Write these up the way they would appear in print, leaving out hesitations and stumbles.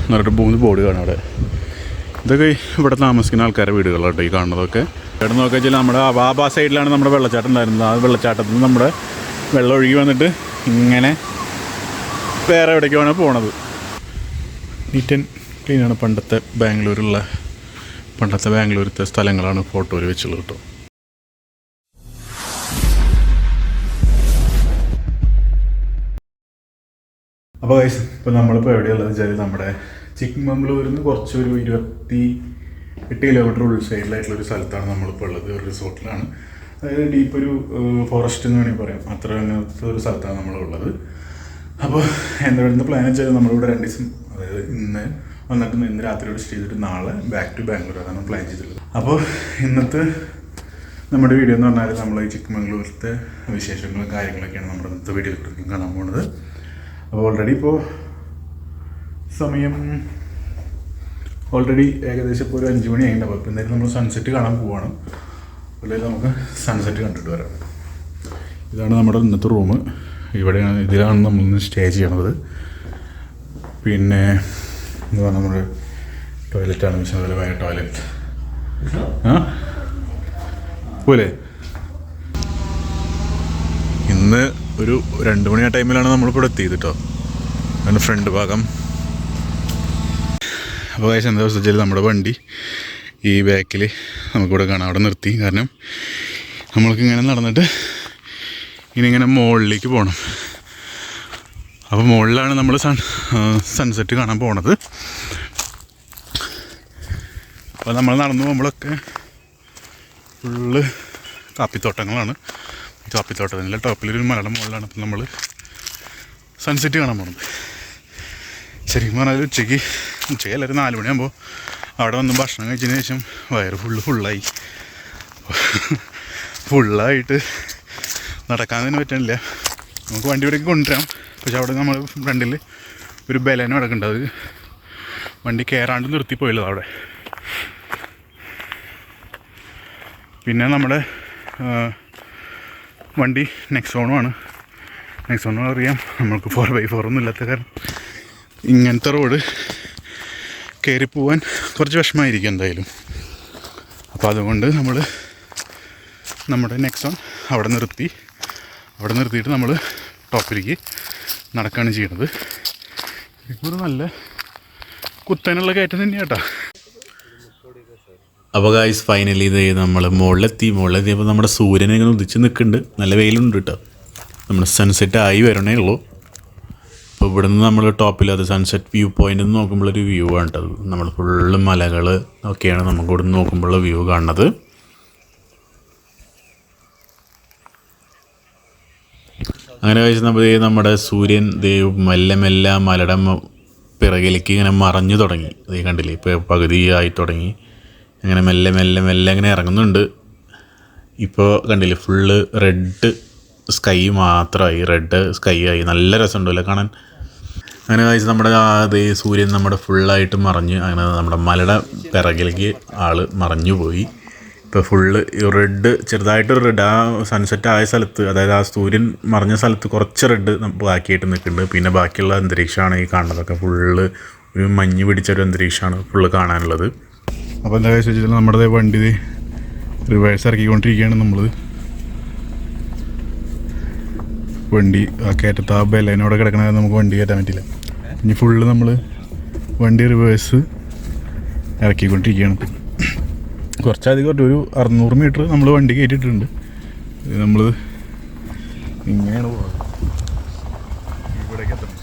എന്നിട്ട് 3 ബോർഡ് കാണാം അവിടെ. ഇതൊക്കെ ഇവിടെ താമസിക്കുന്ന ആൾക്കാരുടെ വീടുകളാട്ടോ ഈ കാണുന്നതൊക്കെ. ഇവിടെ നോക്കുക വെച്ചാൽ നമ്മുടെ ആ സൈഡിലാണ് നമ്മുടെ വെള്ളച്ചാട്ടം ഉണ്ടായിരുന്നത്. ആ വെള്ളച്ചാട്ടത്തിൽ നിന്ന് നമ്മുടെ വെള്ളം ഒഴുകി വന്നിട്ട് ഇങ്ങനെ വേറെ എവിടേക്കാണ് പോണത്. നീറ്റ് ആൻഡ് ക്ലീനാണ്. പണ്ടത്തെ ബാംഗ്ലൂരിലത്തെ സ്ഥലങ്ങളാണ് ഫോട്ടോയിൽ വെച്ചുള്ളത് കേട്ടോ. അപ്പോൾ ഇപ്പോൾ നമ്മളിപ്പോൾ എവിടെയുള്ളത് വെച്ചാൽ നമ്മുടെ ചിക്ക്മംഗ്ലൂരിൽ നിന്ന് കുറച്ചൊരു 28 കിലോമീറ്റർ ഉൾ സൈഡിലായിട്ടുള്ളൊരു സ്ഥലത്താണ് നമ്മളിപ്പോൾ ഉള്ളത്. ഒരു റിസോർട്ടിലാണ്. അതായത് ഡീപ്പൊരു ഫോറസ്റ്റ് എന്ന് വേണമെങ്കിൽ പറയാം. അത്ര അങ്ങനത്തെ ഒരു സ്ഥലത്താണ് നമ്മളുള്ളത്. അപ്പോൾ എന്താ പറയുന്ന പ്ലാൻ വെച്ചാൽ നമ്മളിവിടെ 2 ദിവസം, അതായത് ഇന്ന് വന്നിട്ട് ഇന്ന് രാത്രിയോട് സ്റ്റേ ചെയ്തിട്ട് നാളെ ബാക്ക് ടു ബാംഗ്ലൂർ അതാണ് പ്ലാൻ ചെയ്തിട്ടുള്ളത്. അപ്പോൾ ഇന്നത്തെ നമ്മുടെ വീഡിയോ എന്ന് പറഞ്ഞാൽ നമ്മൾ ഈ ചിക്ക്മംഗ്ലൂരിലത്തെ വിശേഷങ്ങളും കാര്യങ്ങളൊക്കെയാണ് നമ്മുടെ ഇന്നത്തെ വീഡിയോയിൽ കാണാൻ പോകുന്നത്. അപ്പോൾ ഇപ്പോൾ സമയം ഏകദേശം ഇപ്പോൾ ഒരു 5 മണി ആയിട്ടുണ്ടാവും. അപ്പോൾ എന്തായാലും നമ്മൾ സൺസെറ്റ് കാണാൻ പോവുകയാണ്. അല്ലെങ്കിൽ നമുക്ക് സൺസെറ്റ് കണ്ടിട്ട് വരാം. ഇതാണ് നമ്മുടെ ഇന്നത്തെ റൂം. ഇതിലാണ് നമ്മളിന്ന് സ്റ്റേ ചെയ്യണത്. പിന്നെ എന്താണ് നമ്മുടെ ടോയ്ലറ്റാണ്, വിശാലമായ ടോയ്ലറ്റ് പോലെ. ഇന്ന് ഒരു 2 മണി ആ ടൈമിലാണ് നമ്മളിപ്പോൾ ഇവിടെ എത്തിയത് കേട്ടോ. അതിൻ്റെ ഫ്രണ്ട് ഭാഗം. അപ്പോൾ എന്താ വെച്ചാൽ നമ്മുടെ വണ്ടി ഈ ബാക്കിൽ നമുക്കിവിടെ കാണാം. അവിടെ നിർത്തി. കാരണം നമ്മൾക്ക് ഇങ്ങനെ നടന്നിട്ട് ഇങ്ങനെ മുകളിലേക്ക് പോകണം. അപ്പോൾ മുകളിലാണ് നമ്മൾ സൺസെറ്റ് കാണാൻ പോണത്. അപ്പോൾ നമ്മൾ നടന്നു പോകുമ്പോഴൊക്കെ ഫുള്ള് കാപ്പിത്തോട്ടങ്ങളാണ്. കാപ്പിത്തോട്ടത്തിൻ്റെ ടോപ്പിലൊരു മലയുടെ മുകളിലാണ് ഇപ്പോൾ നമ്മൾ സൺസെറ്റ് കാണാൻ പോകുന്നത്. ശരിക്കും പറഞ്ഞാൽ ഉച്ചയ്ക്ക് എല്ലാവരും 4 മണിയാകുമ്പോൾ അവിടെ വന്ന് ഭക്ഷണം കഴിച്ചതിന് ശേഷം വയറ് ഫുള്ളായിട്ട് നടക്കാൻ തന്നെ പറ്റണില്ല. നമുക്ക് വണ്ടി ഇവിടേക്ക് കൊണ്ടുവരാം. പക്ഷെ അവിടെ നമ്മൾ ഫ്രണ്ടിൽ ഒരു ബലനം കിടക്കുന്നുണ്ട്. അത് വണ്ടി കയറാണ്ട് നിർത്തിപ്പോയില്ലത് അവിടെ. പിന്നെ നമ്മുടെ വണ്ടി നെക്സോണുമാണ്. നെക്സോൺ അറിയാം, നമ്മൾക്ക് 4x4 ഒന്നും ഇല്ലാത്ത കാരണം ഇങ്ങനത്തെ റോഡ് കയറി പോകാൻ കുറച്ച് വിഷമമായിരിക്കും എന്തായാലും. അപ്പോൾ അതുകൊണ്ട് നമ്മൾ നമ്മുടെ നെക്സോൺ അവിടെ നിർത്തിയിട്ട് നമ്മൾ ടോപ്പിലേക്ക് നടക്കുകയാണ് ചെയ്യുന്നത്. ഇപ്പോൾ നല്ല കുത്തനുള്ള കയറ്റം തന്നെയാണ് കേട്ടോ. അപ്പോൾ ഗായ്സ് ഫൈനലി ഇത് നമ്മൾ മുകളിലെത്തിയപ്പോൾ നമ്മുടെ സൂര്യനെ ഇങ്ങനെ ഉദിച്ച് നിൽക്കുന്നുണ്ട്. നല്ല വെയിലുണ്ട് കേട്ടോ. നമ്മുടെ സൺസെറ്റ് ആയി വരണേ ഉള്ളൂ. അപ്പോൾ ഇവിടെ നിന്ന് നമ്മൾ ടോപ്പിൽ സൺസെറ്റ് വ്യൂ പോയിൻ്റ് നിന്ന് നോക്കുമ്പോഴൊരു വ്യൂ ആണ് കേട്ടത്. നമ്മൾ ഫുള്ള് മലകൾ ഒക്കെയാണ് നമുക്ക് ഇവിടെ നിന്ന് നോക്കുമ്പോഴുള്ള വ്യൂ കാണുന്നത്. അങ്ങനെ കഴിച്ച് നമ്മുടെ സൂര്യൻ മെല്ലെ മലയുടെ പിറകിലേക്ക് ഇങ്ങനെ മറഞ്ഞു തുടങ്ങി. അത് കണ്ടില്ലേ, ഇപ്പോൾ പകുതിയായി തുടങ്ങി. അങ്ങനെ മെല്ലെ അങ്ങനെ ഇറങ്ങുന്നുണ്ട്. ഇപ്പോൾ കണ്ടില്ലേ, ഫുള്ള് റെഡ് സ്കൈ മാത്രമായി, റെഡ് സ്കൈ ആയി. നല്ല രസമുണ്ടല്ലോ കാണാൻ. അങ്ങനെ കഴിച്ച് നമ്മുടെ സൂര്യൻ നമ്മുടെ ഫുള്ളായിട്ട് മറഞ്ഞ് അങ്ങനെ നമ്മുടെ മലയുടെ പിറകിലേക്ക് മറഞ്ഞു പോയി. ഇപ്പോൾ ഫുള്ള് റെഡ്, ചെറുതായിട്ടൊരു റെഡ് ആ സൺസെറ്റ് ആയ സ്ഥലത്ത്, അതായത് ആ സൂര്യൻ മറഞ്ഞ സ്ഥലത്ത് കുറച്ച് റെഡ് ബാക്കിയായിട്ട് നിൽക്കുന്നുണ്ട്. പിന്നെ ബാക്കിയുള്ള അന്തരീക്ഷമാണ് ഈ കാണുന്നതൊക്കെ. ഫുള്ള് ഒരു മഞ്ഞ് പിടിച്ചൊരു അന്തരീക്ഷമാണ് ഫുള്ള് കാണാനുള്ളത്. അപ്പോൾ എന്താ വെച്ചാൽ നമ്മുടെ വണ്ടി റിവേഴ്സ് ഇറക്കിക്കൊണ്ടിരിക്കുകയാണ് നമ്മൾ. വണ്ടി ആ കയറ്റത്ത് ആ ബെലൈനോടെ കിടക്കണത് നമുക്ക് വണ്ടി കയറ്റാൻ പറ്റില്ല. ഇനി ഫുള്ള് നമ്മൾ വണ്ടി റിവേഴ്സ് ഇറക്കിക്കൊണ്ടിരിക്കുകയാണ്. കുറച്ചധികം ഒരു 600 മീറ്റർ നമ്മൾ വണ്ടി കയറ്റിയിട്ടുണ്ട്. നമ്മൾ ഇങ്ങനെയാണ് പോകുന്നത്. ഇവിടേക്ക് എത്തണം.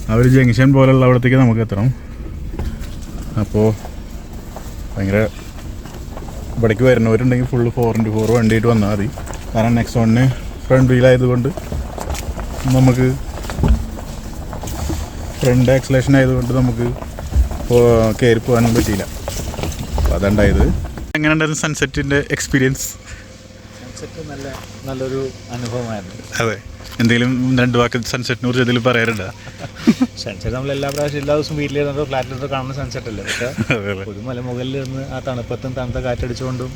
ആ ഒരു ജംഗ്ഷൻ പോലുള്ള അവിടത്തേക്ക് നമുക്ക് എത്തണം. അപ്പോൾ ഭയങ്കര ഇവിടേക്ക് വരുന്നവരുണ്ടെങ്കിൽ ഫുള്ള് 4x4 വണ്ടിയായിട്ട് വന്നാൽ മതി. കാരണം നെക്സോണിന് ഫ്രണ്ട് വീലായതുകൊണ്ട് നമുക്ക് ഫ്രണ്ട് ആക്സിലേഷൻ ആയതുകൊണ്ട് നമുക്ക് കയറി പോകാനൊന്നും പറ്റിയില്ല. അപ്പോൾ അതുണ്ടായത്. എങ്ങനെ ഉണ്ടായിരുന്നു സൺസെറ്റിൻ്റെ എക്സ്പീരിയൻസ്? സൺസെറ്റ് നല്ലൊരു അനുഭവമായിരുന്നു. അതെ. എന്തെങ്കിലും 2 വാക്ക് സൺസെറ്റിനെ കുറിച്ച് എന്തെങ്കിലും പറയാറുണ്ടോ? സൺസെറ്റ് നമ്മൾ എല്ലാ ദിവസവും വീട്ടിലിരുന്നോ ഫ്ലാറ്റിലിരുന്നോ കാണുന്ന സൺസെറ്റ് അല്ലേ. പക്ഷേ ഒരു മലമുകളിൽ നിന്ന് ആ തണുപ്പത്തും തണുത്ത കാറ്റടിച്ചുകൊണ്ടും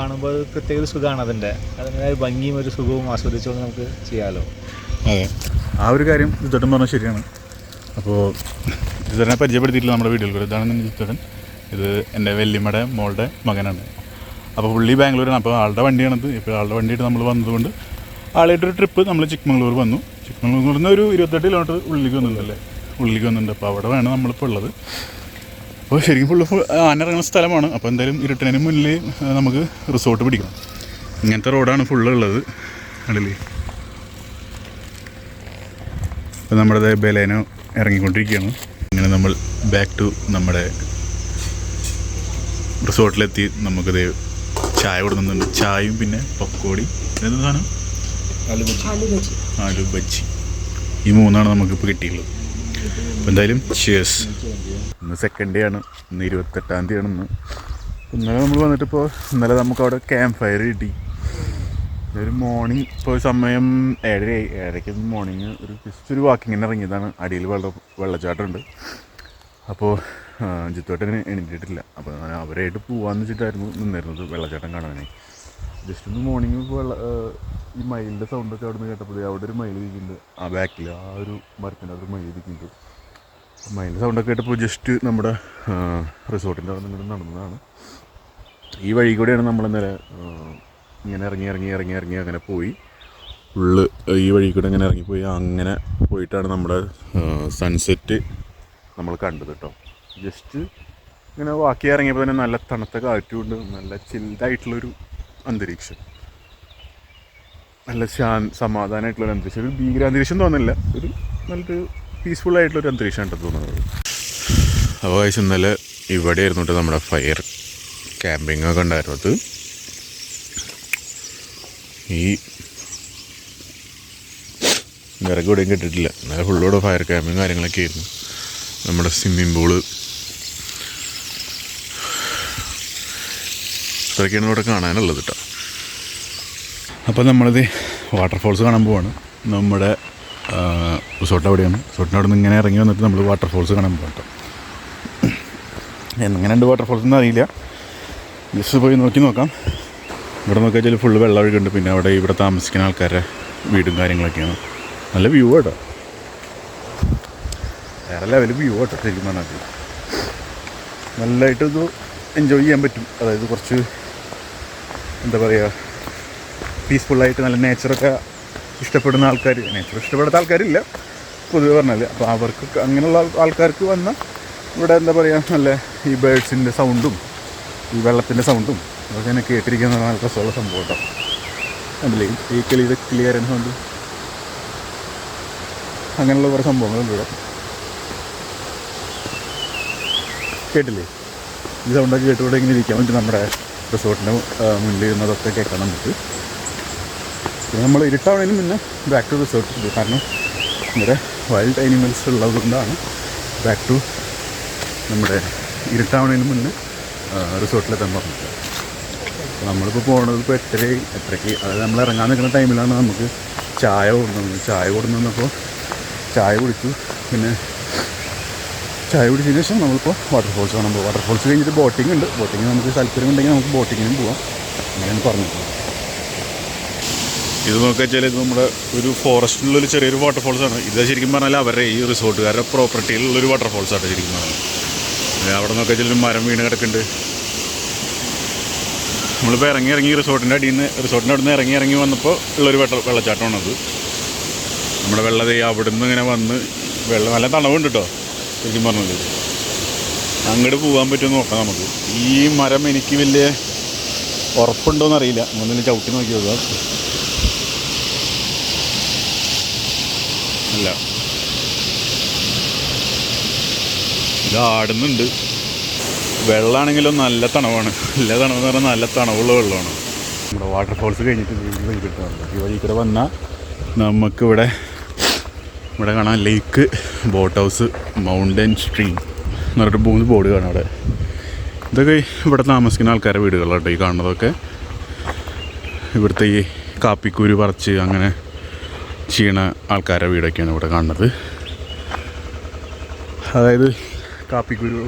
കാണുമ്പോൾ പ്രത്യേക സുഖമാണ്. അതിൻ്റെതായ ഭംഗിയും ഒരു സുഖവും ആസ്വദിച്ചുകൊണ്ട് നമുക്ക് ചെയ്യാമല്ലോ. അതെ. ആ ഒരു കാര്യം ജിത്തേട്ടൻ പറഞ്ഞാൽ ശരിയാണ്. അപ്പോൾ ജിത്തേട്ടനെ പരിചയപ്പെടുത്തിയിട്ടില്ല നമ്മുടെ വീഡിയോയിൽ കൂടെ. ഇതാണ് ജിത്തേട്ടൻ. ഇത് എൻ്റെ വല്യമ്മയുടെ മോളുടെ മകനാണ്. അപ്പോൾ പുള്ളി ബാംഗ്ലൂരാണ്. അപ്പോൾ ആളുടെ വണ്ടിയാണത്. ഇപ്പോൾ ആളുടെ വണ്ടിയായിട്ട് നമ്മൾ വന്നതുകൊണ്ട് ആളായിട്ടൊരു ട്രിപ്പ് നമ്മൾ ചിക്കമംഗ്ലൂർ വന്നു. ചിക്കമംഗ്ലൂരിൽ നിന്ന് ഒരു 28 കിലോമീറ്റർ ഉള്ളിലേക്ക് വന്നിട്ടുണ്ടല്ലേ, ഉള്ളിലേക്ക് വന്നിട്ടുണ്ട്. അപ്പോൾ അവിടെ വേണം നമ്മളിപ്പോൾ ഉള്ളത്. അപ്പോൾ ശരിക്കും ആന ഇറങ്ങുന്ന സ്ഥലമാണ്. അപ്പോൾ എന്തായാലും ഇരുട്ടതിന് മുന്നിൽ നമുക്ക് റിസോർട്ട് പിടിക്കണം. ഇങ്ങനത്തെ റോഡാണ് ഫുള്ളുള്ളത്. കണ്ടില്ലേ? അപ്പോൾ നമ്മുടെ ബലേനോ ഇറങ്ങിക്കൊണ്ടിരിക്കുകയാണ്. അങ്ങനെ നമ്മൾ ബാക്ക് ടു നമ്മുടെ റിസോർട്ടിലെത്തി. നമുക്കത് ചായ കൊടുക്കുന്നുണ്ട്. ചായയും പിന്നെ പക്കോടി, എന്ത് സാധനം, ആലു ബജ്ജി. ഈ 3 നമുക്കിപ്പോൾ കിട്ടിയുള്ളത്. അപ്പോൾ എന്തായാലും ചിയേഴ്സ്. ഇന്ന് സെക്കൻഡ് ഡേ ആണ്. ഇന്ന് 28-ാം തീയതിയാണ്. ഇന്നലെ നമ്മൾ വന്നിട്ടിപ്പോൾ ഇന്നലെ നമുക്കവിടെ ക്യാമ്പ് ഫയർ കിട്ടി. ഒരു മോർണിംഗ് ഇപ്പോൾ സമയം 7:30 മോർണിംഗ് ജസ്റ്റ് ഒരു വാക്കിങ്ങിന് ഇറങ്ങിയതാണ്. അടിയിൽ വെള്ളച്ചാട്ടമുണ്ട്. അപ്പോൾ ജിത്തോട്ടന് എണീറ്റിട്ടില്ല. അപ്പോൾ അവരായിട്ട് പോകാമെന്ന് വെച്ചിട്ടായിരുന്നു നിന്നിരുന്നത് വെള്ളച്ചാട്ടം കാണാനായി. ജസ്റ്റ് ഒന്ന് മോർണിംഗ് ഇപ്പോൾ ഈ മയിലിൻ്റെ സൗണ്ടൊക്കെ അവിടെ നിന്ന് കേട്ടപ്പോൾ അവിടെ ഒരു മയിൽ ഇരിക്കുന്നുണ്ട്. ആ ബാക്കിൽ ആ ഒരു മരത്തിൻ്റെ ഒരു മയിൽ ഇരിക്കുന്നുണ്ട്. മയിലിൻ്റെ സൗണ്ടൊക്കെ കേട്ടപ്പോൾ ജസ്റ്റ് നമ്മുടെ റിസോർട്ടിൻ്റെ അവിടെ നിന്ന് നടന്നതാണ്. ഈ വഴി കൂടെയാണ് നമ്മളിന്നലെ ഇങ്ങനെ ഇറങ്ങി അങ്ങനെ പോയി. ഈ വഴി കൂടെ ഇങ്ങനെ ഇറങ്ങിപ്പോയി. അങ്ങനെ പോയിട്ടാണ് നമ്മുടെ സൺസെറ്റ് നമ്മൾ കണ്ടത് കേട്ടോ. ജസ്റ്റ് ഇങ്ങനെ വാക്കി ഇറങ്ങിയപ്പോൾ തന്നെ നല്ല തണുത്ത കാറ്റുമുണ്ട്. നല്ല ചില്ലായിട്ടുള്ളൊരു അന്തരീക്ഷം, നല്ല സമാധാനമായിട്ടുള്ളൊരു അന്തരീക്ഷം. ഒരു ഭീകരാന്തരീക്ഷം തോന്നില്ല, ഒരു നല്ലൊരു പീസ്ഫുള്ളായിട്ടുള്ളൊരു അന്തരീക്ഷമാണ് തോന്നുന്നത്. അപ്പോൾ ഇന്നലെ ഇവിടെ ആയിരുന്നു കേട്ടോ നമ്മുടെ ഫയർ ക്യാമ്പിംഗ് ഒക്കെ ഉണ്ടായിരുന്നത്. ഈ വിറക് ഇവിടെയും കിട്ടിയിട്ടില്ല. ഇന്നലെ ഫുള്ളോടെ ഫയർ ക്യാമ്പിങ് കാര്യങ്ങളൊക്കെ ആയിരുന്നു. നമ്മുടെ സ്വിമ്മിംഗ് പൂള് ഇതൊക്കെയാണ് ഇവിടെ കാണാനുള്ളത് കേട്ടോ. അപ്പോൾ നമ്മളിത് വാട്ടർഫോൾസ് കാണാൻ പോവാണ്. നമ്മുടെ റിസോർട്ട് അവിടെയാണ്. റിസോർട്ടിൻ്റെ അവിടെ നിന്ന് ഇങ്ങനെ ഇറങ്ങി വന്നിട്ട് നമ്മൾ വാട്ടർഫോൾസ് കാണാൻ പോകാം കേട്ടോ. എങ്ങനെയുണ്ട് വാട്ടർഫോൾസ് എന്ന് അറിയില്ല, ജസ്റ്റ് പോയി നോക്കാം. ഇവിടെ നോക്കിയാൽ ചില ഫുള്ള് വെള്ളം ഒഴുകുന്നുണ്ട്. പിന്നെ ഇവിടെ താമസിക്കുന്ന ആൾക്കാരുടെ വീടും കാര്യങ്ങളൊക്കെയാണ്. നല്ല വ്യൂ കേട്ടോ, വേറെ ലെവൽ വ്യൂ കേട്ടോ. ശരിക്കും പറഞ്ഞാൽ നല്ലതായിട്ട് ഇത് എൻജോയ് ചെയ്യാൻ പറ്റും. അതായത് കുറച്ച് എന്താ പറയുക, പീസ്ഫുള്ളായിട്ട് നല്ല നേച്ചറൊക്കെ ഇഷ്ടപ്പെടുന്ന ആൾക്കാർ, നേച്ചർ ഇഷ്ടപ്പെടാത്ത ആൾക്കാരില്ല പൊതുവെ പറഞ്ഞാൽ. അപ്പോൾ അവർക്ക് അങ്ങനെയുള്ള ആൾക്കാർക്ക് വന്ന ഇവിടെ എന്താ പറയുക, നല്ല ഈ ബേഡ്സിൻ്റെ സൗണ്ടും ഈ വെള്ളത്തിൻ്റെ സൗണ്ടും അതൊക്കെ തന്നെ കേട്ടിരിക്കുന്ന നല്ല രസമുള്ള സംഭവം കേട്ടോ. അതല്ലേ ഈ കിളിയരൻ സൗണ്ട്, അങ്ങനെയുള്ള കുറേ സംഭവങ്ങളുണ്ട് ഇവിടെ. കേട്ടില്ലേ? ഈ സൗണ്ടൊക്കെ കേട്ടുകൂടെ ഇങ്ങനെ ഇരിക്കാൻ പറ്റും. നമ്മുടെ റിസോർട്ടിൻ്റെ മുന്നിൽ ഇരുന്നതൊക്കെ കേൾക്കാം നമുക്ക്. പിന്നെ നമ്മൾ ഇരുട്ടാവണതിന് മുന്നേ ബാക്ക് ടു റിസോർട്ട്. കാരണം ഇവിടെ വൈൽഡ് ആനിമൽസ് ഉള്ളത് കൊണ്ടാണ് ബാക്ക് ടു നമ്മുടെ ഇരുട്ടാവണതിന് മുന്നേ റിസോർട്ടിലെത്താൻ പറഞ്ഞിട്ട്. അപ്പോൾ നമ്മളിപ്പോൾ പോകുന്നത് ഇപ്പോൾ 8:30, അതായത് നമ്മൾ ഇറങ്ങാൻ നിൽക്കുന്ന ടൈമിലാണ് നമുക്ക് ചായ കൊടുന്നപ്പോൾ ചായ കുടിച്ചു. പിന്നെ ചായ കുടിച്ചതിന് ശേഷം നമ്മളിപ്പോൾ വാട്ടർഫോൾസ് കാണാൻ പോകും. വാട്ടർഫോൾസ് കഴിഞ്ഞിട്ട് ബോട്ടിംഗ് ഉണ്ട്. ബോട്ടിങ് നമുക്ക് താല്പര്യം ഉണ്ടെങ്കിൽ നമുക്ക് ബോട്ടിങ്ങിനും പോകാം, അങ്ങനെയാണ് പറഞ്ഞിട്ടുള്ളത്. ഇത് നോക്കിയാൽ വെച്ചാൽ ഇത് നമ്മുടെ ഒരു ഫോറസ്റ്റിലുള്ളൊരു ചെറിയൊരു വാട്ടർഫോൾസാണ്. ഇത് ശരിക്കും പറഞ്ഞാൽ അവരുടെ ഈ റിസോർട്ടുകാരുടെ പ്രോപ്പർട്ടിയിലുള്ളൊരു വാട്ടർഫോൾസാണ് ശരിക്കും പറഞ്ഞാൽ. അവിടെ നോക്കിയാൽ ചിലൊരു മരം വീണ് കിടക്കുന്നുണ്ട്. നമ്മളിപ്പോൾ ഇറങ്ങി റിസോർട്ടിൻ്റെ അവിടെ നിന്ന് ഇറങ്ങി വന്നപ്പോൾ ഉള്ളൊരു വെള്ളച്ചാട്ടമാണത്. നമ്മുടെ വെള്ളത്തെ അവിടെ നിന്ന് ഇങ്ങനെ വന്ന് നല്ല തണവുണ്ട് കേട്ടോ ശരിക്കും പറഞ്ഞത്. അങ്ങോട്ട് പോകാൻ പറ്റുമെന്ന് നോക്കാം നമുക്ക്. ഈ മരം എനിക്ക് വലിയ ഉറപ്പുണ്ടോയെന്നറിയില്ല. ഒന്നിലും ചവിട്ടി നോക്കി നോക്കാം. അല്ല, ഇത് ആടുന്നുണ്ട്. വെള്ളമാണെങ്കിലും നല്ല തണവാണ്. നല്ല തണവെന്ന് പറഞ്ഞാൽ നല്ല തണവുള്ള വെള്ളമാണ്. നമ്മുടെ വാട്ടർഫോൾസ് കഴിഞ്ഞിട്ട് ഈ വഴി കിട്ടുന്നുണ്ട്. ഈ വഴി കൂടെ വന്നാൽ നമുക്കിവിടെ കാണാം ലേക്ക്, ബോട്ട് ഹൗസ്, മൗണ്ടൻ സ്ട്രീം എന്ന് പറഞ്ഞിട്ട് 3 ബോർഡ് കാണാം അവിടെ. ഇതൊക്കെ ഇവിടെ താമസിക്കുന്ന ആൾക്കാരുടെ വീടുകളാട്ടോ ഈ കാണുന്നതൊക്കെ. ഇവിടുത്തെ ഈ കാപ്പിക്കുരു പറിച്ച് അങ്ങനെ ചെയ്യണ ആൾക്കാരുടെ വീടൊക്കെയാണ് ഇവിടെ കാണുന്നത്. അതായത് കാപ്പിക്കുരു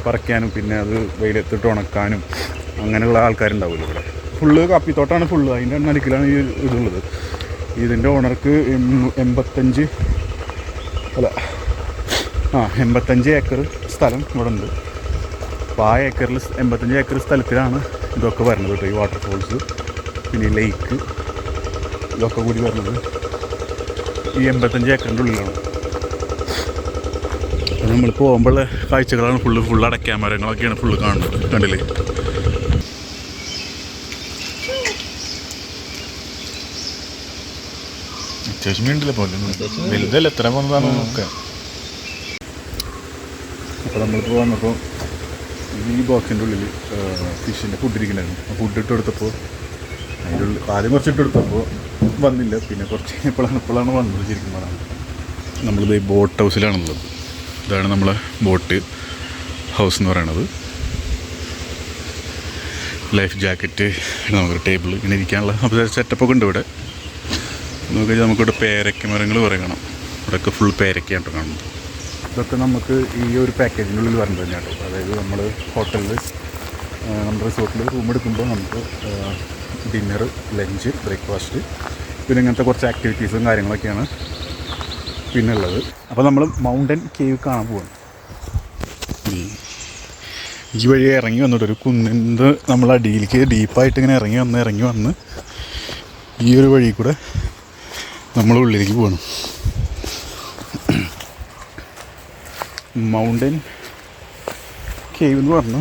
പറിക്കാനും പിന്നെ അത് വെയിലത്തിട്ട് ഉണക്കാനും അങ്ങനെയുള്ള ആൾക്കാരുണ്ടാവില്ല ഇവിടെ. ഫുള്ള് കാപ്പിത്തോട്ടമാണ് ഫുള്ള്. അതിൻ്റെ നടുക്കിലാണ് ഈ ഇതുള്ളത്. ഇതിൻ്റെ ഓണർക്ക് 85 ഏക്കർ സ്ഥലം ഇവിടെ ഉണ്ട്. അപ്പോൾ ആ 85 ഏക്കർ സ്ഥലത്തിലാണ് ഇതൊക്കെ വരുന്നത് കേട്ടോ. ഈ വാട്ടർഫോൾസ് പിന്നെ ഈ ലേക്ക് ഇതൊക്കെ കൂടി വരുന്നത് ഈ 85 ഏക്കറിൻ്റെ ഉള്ളിലാണ്. നമ്മൾ പോകുമ്പോഴുള്ള കാഴ്ചകളാണ് ഫുള്ള് അടയ്ക്കാൻ മരങ്ങളൊക്കെയാണ് ഫുള്ള് കാണുന്നത്. കണ്ടില്ലേ? അത്യാവശ്യം വേണ്ടില്ല പോലെ വലുതല്ല എത്ര പോകുന്നതാണ് നോക്കുക. അപ്പോൾ നമ്മളിപ്പോൾ വന്നപ്പോൾ ഈ ബോക്സിൻ്റെ ഉള്ളിൽ ഫിഷിൻ്റെ ഫുഡ് ഇരിക്കണായിരുന്നു. ആ ഫുഡ് ഇട്ട് കൊടുത്തപ്പോൾ അതിൻ്റെ ഉള്ളിൽ ആദ്യം കുറച്ച് ഇട്ട് കൊടുത്തപ്പോൾ വന്നില്ല. പിന്നെ കുറച്ച് ഇപ്പോഴാണ് വന്നത്. ശരിക്കും പറഞ്ഞാൽ നമ്മളിത് ഈ ബോട്ട് ഹൗസിലാണുള്ളത്. ഇതാണ് നമ്മളെ ബോട്ട് ഹൗസ് എന്ന് പറയണത്. ലൈഫ് ജാക്കറ്റ്, നമുക്കൊരു ടേബിൾ ഇങ്ങനെ ഇരിക്കാനുള്ള സെറ്റപ്പൊക്കെ ഉണ്ട് ഇവിടെ. നോക്കി നമുക്കിവിടെ പേരയ്ക്ക മരങ്ങൾ കുറേ കാണാം. ഇവിടെയൊക്കെ ഫുൾ പേരയ്ക്കായിട്ട് കാണുന്നത്. ഇതൊക്കെ നമുക്ക് ഈ ഒരു പാക്കേജിൻ്റെ ഉള്ളിൽ വരുന്നത് തന്നെയാണ് കേട്ടോ. അതായത് നമ്മൾ ഹോട്ടലിൽ നമ്മുടെ റിസോർട്ടിൽ റൂം എടുക്കുമ്പോൾ നമുക്ക് ഡിന്നർ, ലഞ്ച്, ബ്രേക്ക്ഫാസ്റ്റ് പിന്നെ ഇങ്ങനത്തെ കുറച്ച് ആക്ടിവിറ്റീസും കാര്യങ്ങളൊക്കെയാണ് പിന്നെ ഉള്ളത്. അപ്പോൾ നമ്മൾ മൗണ്ടൻ കേവ് കാണാൻ പോവാണ്. ഈ വഴി ഇറങ്ങി വന്നിട്ട് ഒരു കുന്നിൻ്റെ നമ്മൾ അടിയിലേക്ക് ഡീപ്പായിട്ട് ഇങ്ങനെ ഇറങ്ങി വന്ന് ഈ ഒരു വഴി കൂടെ നമ്മൾ ഉള്ളിലേക്ക് പോകണം. മൗണ്ടൻ കേവ് എന്ന് പറഞ്ഞു.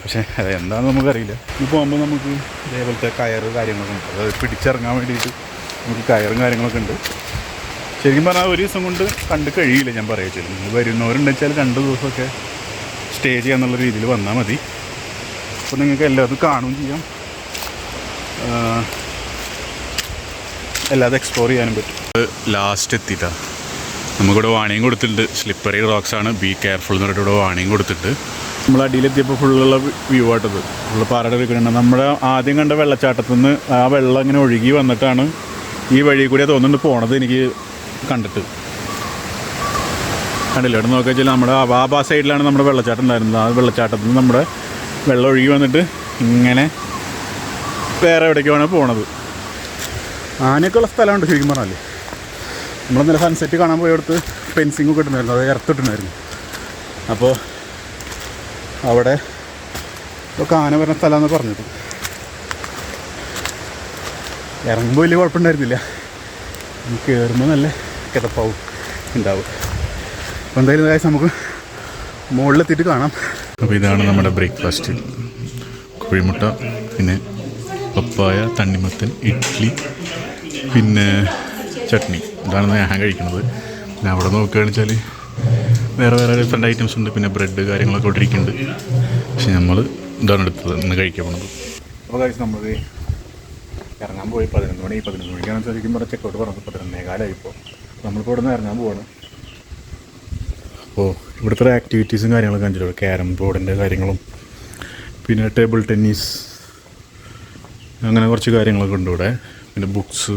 പക്ഷേ അതെന്താണെന്ന് നമുക്കറിയില്ല. ഇത് പോകുമ്പോൾ നമുക്ക് ഇതേപോലത്തെ കയറ് കാര്യങ്ങളൊക്കെ ഉണ്ട്. അതായത് പിടിച്ചിറങ്ങാൻ വേണ്ടിയിട്ട് നമുക്ക് കയറും കാര്യങ്ങളൊക്കെ ഉണ്ട്. ശരിക്കും പറഞ്ഞാൽ ഒരു ദിവസം കൊണ്ട് കണ്ട് കഴിയില്ല. ഞാൻ പറയുക നിങ്ങൾ വരുന്നവരുണ്ടെച്ചാൽ 2 ദിവസമൊക്കെ സ്റ്റേ ചെയ്യാന്നുള്ള രീതിയിൽ വന്നാൽ മതി. അപ്പോൾ നിങ്ങൾക്ക് എല്ലാതും കാണുകയും ചെയ്യാം, എല്ലാതും എക്സ്പ്ലോർ ചെയ്യാനും പറ്റും. ലാസ്റ്റ് എത്തിയിട്ടാണ് നമുക്കിവിടെ വാണിംഗ് കൊടുത്തിട്ടുണ്ട്. സ്ലിപ്പറി റോക്സാണ്, ബി കെയർഫുൾ എന്ന് പറഞ്ഞിട്ട് ഇവിടെ വാണിംഗ് കൊടുത്തിട്ട് നമ്മൾ അടിയിലെത്തിയപ്പോൾ ഫുള്ളുള്ള വ്യൂ ആയിട്ടത്. ഫുള്ള് പാറയുടെ എടുക്കുന്നുണ്ട്. നമ്മുടെ ആദ്യം കണ്ട വെള്ളച്ചാട്ടത്തിൽ നിന്ന് ആ വെള്ളം ഇങ്ങനെ ഒഴുകി വന്നിട്ടാണ് ഈ വഴി കൂടി തോന്നുന്നുണ്ട് പോണത് എനിക്ക് കണ്ടിട്ട്. കണ്ടില്ല? ഇവിടെ നോക്കിയാൽ വെച്ചാൽ നമ്മുടെ ആ സൈഡിലാണ് നമ്മുടെ വെള്ളച്ചാട്ടം ഉണ്ടായിരുന്നത്. ആ വെള്ളച്ചാട്ടത്തിൽ നിന്ന് നമ്മുടെ വെള്ളം ഒഴുകി വന്നിട്ട് ഇങ്ങനെ വേറെ എവിടേക്കാണ് പോണത്. ആനയൊക്കെ ഉള്ള സ്ഥലമുണ്ട് ശരിക്കും പറഞ്ഞാൽ. നമ്മളിന്നലെ സൺസെറ്റ് കാണാൻ പോയടുത്ത് ഫെൻസിങ് ഒക്കെ ഇട്ടുണ്ടായിരുന്നു, അത് ഇറത്തിട്ടുണ്ടായിരുന്നു. അപ്പോൾ അവിടെ ഒക്കെ ആന വരുന്ന സ്ഥലമാണെന്ന് പറഞ്ഞത്. ഇറങ്ങുമ്പോൾ വലിയ കുഴപ്പമുണ്ടായിരുന്നില്ല, കയറുമ്പോൾ നല്ല കിതപ്പാവും ഉണ്ടാവും. അപ്പോൾ എന്തായാലും കാര്യം നമുക്ക് മുകളിലെത്തിയിട്ട് കാണാം. അപ്പോൾ ഇതാണ് നമ്മുടെ ബ്രേക്ക്ഫാസ്റ്റ്. കോഴിമുട്ട, പിന്നെ പപ്പായ, തണ്ണിമത്തൻ, ഇഡ്ഡലി, പിന്നെ ചട്നി. ഇതാണ് ഞാൻ കഴിക്കുന്നത്. പിന്നെ അവിടെ നോക്കുകയാണെന്ന് വെച്ചാൽ വേറെ ഡിഫറെൻറ്റ് ഐറ്റംസ് ഉണ്ട്. പിന്നെ ബ്രെഡ് കാര്യങ്ങളൊക്കെ ഇവിടെ ഇരിക്കുന്നുണ്ട്. പക്ഷെ നമ്മൾ ഇതാണ് എടുത്തത് ഇന്ന് കഴിക്കാൻ പോകുന്നത്. അപ്പോൾ കഴിച്ച് നമ്മൾ ഇറങ്ങാൻ പോയി 11 മണിക്കാണ് ശരിക്കും ഇവിടെ ചെക്കൗട്ട് പറഞ്ഞത്. 11:15 ഇപ്പോൾ നമ്മളിപ്പോൾ ഇവിടെ നിന്ന് ഇറങ്ങാൻ പോവാണ്. അപ്പോൾ ഇവിടുത്തെ ആക്ടിവിറ്റീസും കാര്യങ്ങളൊക്കെ കാണിച്ചിട്ടുണ്ട്. ക്യാരം ബോർഡിൻ്റെ കാര്യങ്ങളും പിന്നെ ടേബിൾ ടെന്നീസ് അങ്ങനെ കുറച്ച് കാര്യങ്ങളൊക്കെ ഉണ്ട് ഇവിടെ. പിന്നെ ബുക്സ്,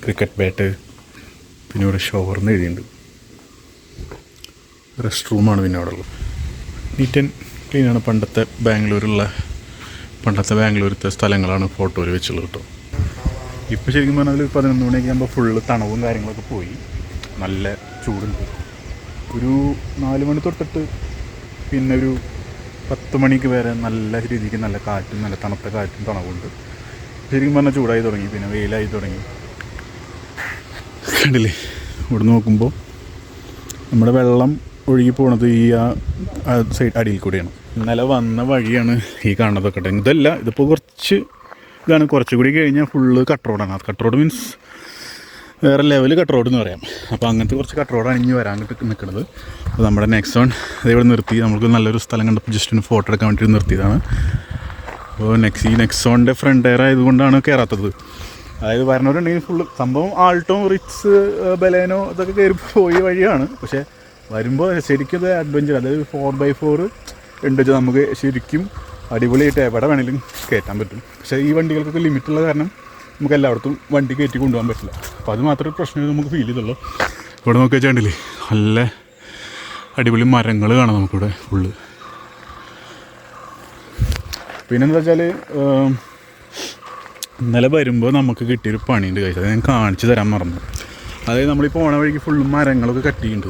ക്രിക്കറ്റ് ബാറ്റ്, പിന്നെ ഇവിടെ ഷവർന്ന് എഴുതിയിട്ടുണ്ട്. റെസ്റ്റ് റൂമാണ് പിന്നെ അവിടെ ഉള്ളത്. നീറ്റ് ആൻഡ് ക്ലീനാണ്. പണ്ടത്തെ ബാംഗ്ലൂരത്തെ സ്ഥലങ്ങളാണ് ഫോട്ടോയിൽ വെച്ചുള്ളത് കേട്ടോ. ഇപ്പോൾ ശരിക്കും പറഞ്ഞാൽ 11 മണിയൊക്കെ ആകുമ്പോൾ ഫുള്ള് തണവും കാര്യങ്ങളൊക്കെ പോയി, നല്ല ചൂടുണ്ട്. ഒരു 4 മണി തൊട്ടിട്ട് പിന്നെ ഒരു 10 മണിക്ക് വരെ നല്ല രീതിക്ക് നല്ല കാറ്റും നല്ല തണുത്ത കാറ്റും തണവുണ്ട്. ശരിക്കും പറഞ്ഞാൽ ചൂടായി തുടങ്ങി, പിന്നെ വെയിലായി തുടങ്ങി. കണ്ടില്ലേ? ഇവിടെ നോക്കുമ്പോൾ നമ്മുടെ വെള്ളം ഒഴുകി പോണത് ഈ ആ സൈഡ് അടിയിൽ കൂടെയാണ്. ഇന്നലെ വന്ന വഴിയാണ് ഈ കാണുന്നതൊക്കെ. ഇതല്ല, ഇതിപ്പോൾ ഇതാണ്. കുറച്ചുകൂടി കഴിഞ്ഞാൽ ഫുള്ള് കട്ട് റോഡാണ്. അത് കട്ട് റോഡ് മീൻസ് വേറെ ലെവൽ കട്ട് റോഡ് എന്ന് പറയാം. അപ്പോൾ അങ്ങനത്തെ കുറച്ച് കട്ട് റോഡാണ് ഇനി വരാൻ നിൽക്കുന്നത്. അപ്പോൾ നമ്മുടെ നെക്സോൺ ഇവിടെ നിർത്തി. നമുക്ക് നല്ലൊരു സ്ഥലം കണ്ടപ്പോൾ ജസ്റ്റ് ഒന്ന് ഫോട്ടോ എടുക്കാൻ വേണ്ടി നിർത്തിയതാണ്. അപ്പോൾ ഈ നെക്സോണിൻ്റെ ഫ്രണ്ട് എയർ ആയതുകൊണ്ടാണ് കയറാത്തത്. അതായത് വരണവരുണ്ടെങ്കിൽ ഫുള്ള് സംഭവം ആൾട്ടോ, റിറ്റ്സ്, ബലേനോ ഇതൊക്കെ കയറി പോയി വഴിയാണ്. പക്ഷേ വരുമ്പോൾ ശരിക്കും ഇത് അഡ്വഞ്ചർ, അതായത് 4x4 ഉണ്ട്. നമുക്ക് ശരിക്കും അടിപൊളിയായിട്ട് എവിടെ വേണമെങ്കിലും കയറ്റാൻ പറ്റും. പക്ഷേ ഈ വണ്ടികൾക്കൊക്കെ ലിമിറ്റുള്ള കാരണം നമുക്ക് എല്ലായിടത്തും വണ്ടി കയറ്റി കൊണ്ടുപോകാൻ പറ്റില്ല. അപ്പോൾ അത് മാത്രമേ പ്രശ്നം നമുക്ക് ഫീൽ ചെയ്തുള്ളൂ. ഇവിടെ നോക്കി വെച്ചാണ്ടില്ലേ, നല്ല അടിപൊളി മരങ്ങൾ കാണാം നമുക്കിവിടെ ഫുള്ള്. പിന്നെന്താ വെച്ചാൽ ഇന്നലെ വരുമ്പോൾ നമുക്ക് കിട്ടിയൊരു പണിയുണ്ട് കഴിച്ചത്, അത് ഞാൻ കാണിച്ചു തരാൻ മറന്നു. അതായത് നമ്മളീ പോണ വഴിക്ക് ഫുള്ളും മരങ്ങളൊക്കെ കട്ടിയുണ്ട്.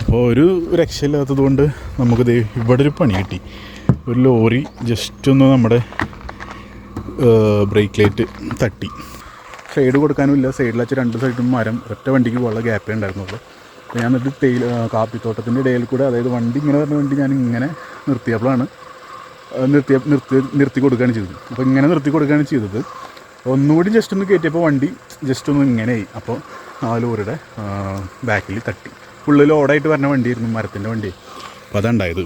അപ്പോൾ ഒരു രക്ഷയില്ലാത്തത് കൊണ്ട് നമുക്കിത് ഇവിടെ ഒരു പണി കിട്ടി. ഒരു ലോറി ജസ്റ്റ് ഒന്ന് നമ്മുടെ ബ്രേക്ക് ലൈറ്റ് തട്ടി. സൈഡ് കൊടുക്കാനുമില്ല, സൈഡിൽ വെച്ച് 2 സൈഡും മരം, ഒറ്റ വണ്ടിക്ക് പോകാനുള്ള ഗ്യാപ്പേ ഉണ്ടായിരുന്നുള്ളൂ. അപ്പോൾ ഞാൻ എന്നിട്ട് കാപ്പിത്തോട്ടത്തിൻ്റെ ഇടയിൽ കൂടെ, അതായത് വണ്ടി ഇങ്ങനെ പറഞ്ഞ വണ്ടി ഞാൻ ഇങ്ങനെ നിർത്തിയപ്പോഴാണ് നിർത്തി കൊടുക്കുകയാണ് ചെയ്തത്. അപ്പോൾ ഇങ്ങനെ നിർത്തി കൊടുക്കുകയാണ് ചെയ്തത്. ഒന്നുകൂടി ജസ്റ്റ് ഒന്ന് കയറ്റിയപ്പോൾ വണ്ടി ജസ്റ്റ് ഒന്ന് ഇങ്ങനെയായി. അപ്പോൾ ആ ലോറിയുടെ ബാക്കിൽ തട്ടി. ഫുള്ള് ലോഡായിട്ട് വരുന്ന വണ്ടിയായിരുന്നു, മരത്തിൻ്റെ വണ്ടി. അപ്പോൾ അതുണ്ടായത്.